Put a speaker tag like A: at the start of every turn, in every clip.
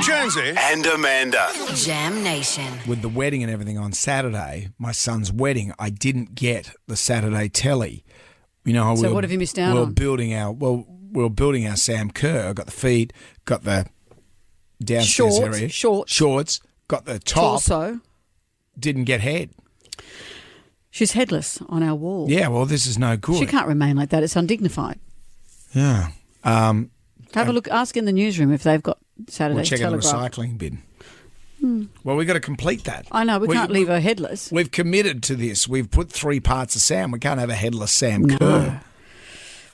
A: Jonesy and Amanda.
B: Jam Nation.
C: With the wedding and everything on Saturday, my son's wedding, I didn't get the Saturday telly. You know,
D: So what have you missed out on?
C: We were building our Sam Kerr. I got the feet, got the downstairs area. Shorts, got the top.
D: Torso.
C: Didn't get head.
D: She's headless on our wall.
C: Yeah, well, this is no good.
D: She can't remain like that. It's undignified.
C: Yeah.
D: Have a look. Ask in the newsroom if they've got Saturday
C: We'll check in the
D: Telegraph.
C: recycling bin. Well, we've got to complete that.
D: I know. We can't leave her headless.
C: We've committed to this. We've put 3 parts of Sam. We can't have a headless Sam Kerr.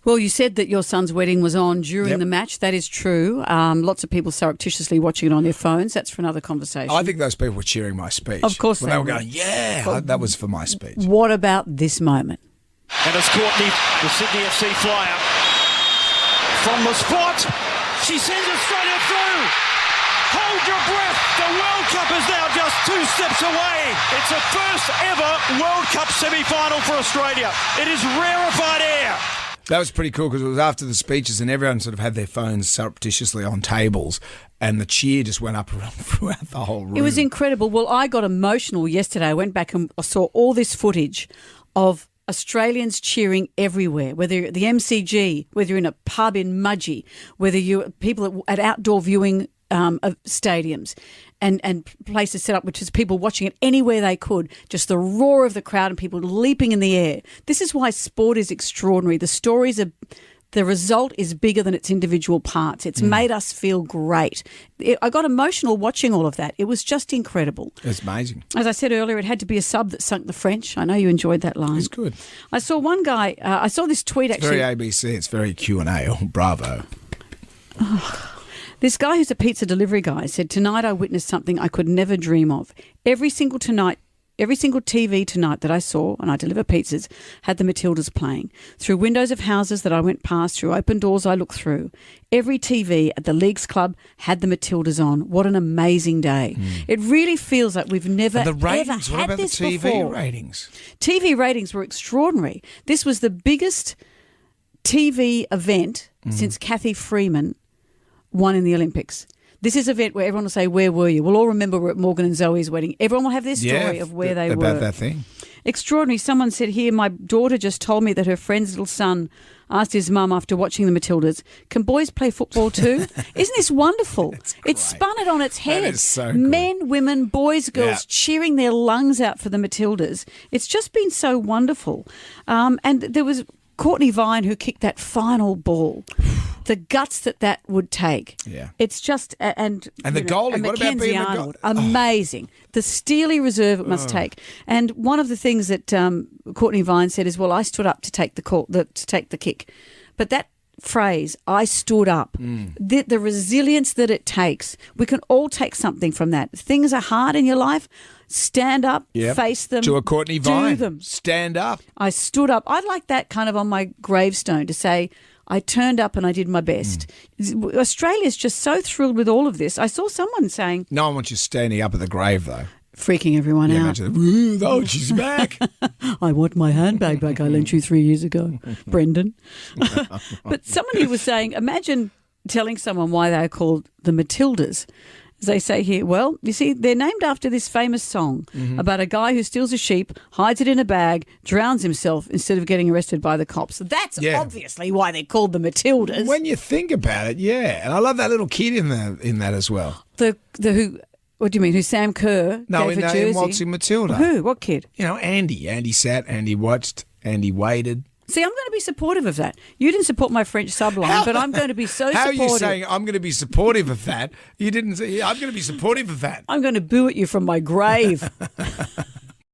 D: Well, you said that your son's wedding was on during
C: Yep.
D: the match. That is true. Lots of people surreptitiously watching it on their phones. That's for another conversation.
C: I think those people were cheering my speech.
D: Of course
C: when
D: they
C: they were
D: were.
C: going, yeah, that was for my speech.
D: What about this moment?
E: And it's Courtney, the Sydney FC flyer. From the spot, she sends it straight through. Hold your breath. The World Cup is now just 2 steps away. It's a first ever World Cup semi-final for Australia. It is rarefied air.
C: That was pretty cool because it was after the speeches and everyone sort of had their phones surreptitiously on tables and the cheer just went up throughout the whole room.
D: It was incredible. Well, I got emotional yesterday. I went back and I saw all this footage of Australians cheering everywhere, whether you're at the MCG, whether you're in a pub in Mudgee, whether you're people at outdoor viewing stadiums and places set up, which is people watching it anywhere they could, just the roar of the crowd and people leaping in the air. This is why sport is extraordinary. The result is bigger than its individual parts. It's made us feel great. I got emotional watching all of that. It was just incredible.
C: It's amazing.
D: As I said earlier, it had to be a sub that sunk the French. I know you enjoyed that line.
C: It's good.
D: I saw one guy, I saw this tweet
C: It's
D: actually.
C: very ABC. It's very Q&A. Oh, bravo.
D: This guy who's a pizza delivery guy said, "Tonight I witnessed something I could never dream of. Every single TV tonight that I saw, and I deliver pizzas, had the Matildas playing. Through windows of houses that I went past, through open doors I looked through. Every TV at the Leagues Club had the Matildas on. What an amazing day. It really feels like we've never,
C: And the ratings,
D: ever
C: what
D: had
C: about
D: this
C: the TV
D: before.
C: ratings?
D: TV ratings were extraordinary. This was the biggest TV event since Kathy Freeman won in the Olympics. This is an event where everyone will say, "Where were you?" We'll all remember we're at Morgan and Zoe's wedding. Everyone will have their story of where they were.
C: About that thing.
D: Extraordinary. Someone said here, my daughter just told me that her friend's little son asked his mum after watching the Matildas, "Can boys play football too?" Isn't this wonderful? It spun it on its head.
C: That is so good.
D: Men, women, boys, girls cheering their lungs out for the Matildas. It's just been so wonderful. And there was Courtney Vine who kicked that final ball. The guts that would take.
C: Yeah.
D: It's just, and
C: the goalie,
D: and
C: what about
D: Mackenzie
C: being the
D: Arnold, amazing. The steely reserve it must take. And one of the things that Courtney Vine said is, well, I stood up to take to take the kick. But that phrase, I stood up, the resilience that it takes, we can all take something from that. Things are hard in your life. Stand up, face them,
C: To a Courtney Vine.
D: do them.
C: Stand up.
D: I stood up. I'd like that kind of on my gravestone to say, I turned up and I did my best. Australia's just so thrilled with all of this. I saw someone saying...
C: No one wants you standing up at the grave, though.
D: Freaking everyone out.
C: Imagine, oh, she's back.
D: I want my handbag back I lent you 3 years ago, Brendan. But someone here was saying, imagine telling someone why they're called the Matildas. As they say here, well, you see, they're named after this famous song about a guy who steals a sheep, hides it in a bag, drowns himself instead of getting arrested by the cops. So that's obviously why they're called the Matildas.
C: When you think about it, yeah. And I love that little kid in that as well.
D: The who? What do you mean? Who Sam Kerr
C: No,
D: gave
C: in
D: a jersey?
C: Waltzing Matilda.
D: Who? What kid?
C: You know, Andy. Andy sat, Andy watched, Andy waited.
D: See, I'm going to be supportive of that. You didn't support my French subline, but I'm going to be so
C: How
D: supportive.
C: are you saying I'm going to be supportive of that? You didn't say, I'm going to be supportive of that.
D: I'm going to boo at you from my grave.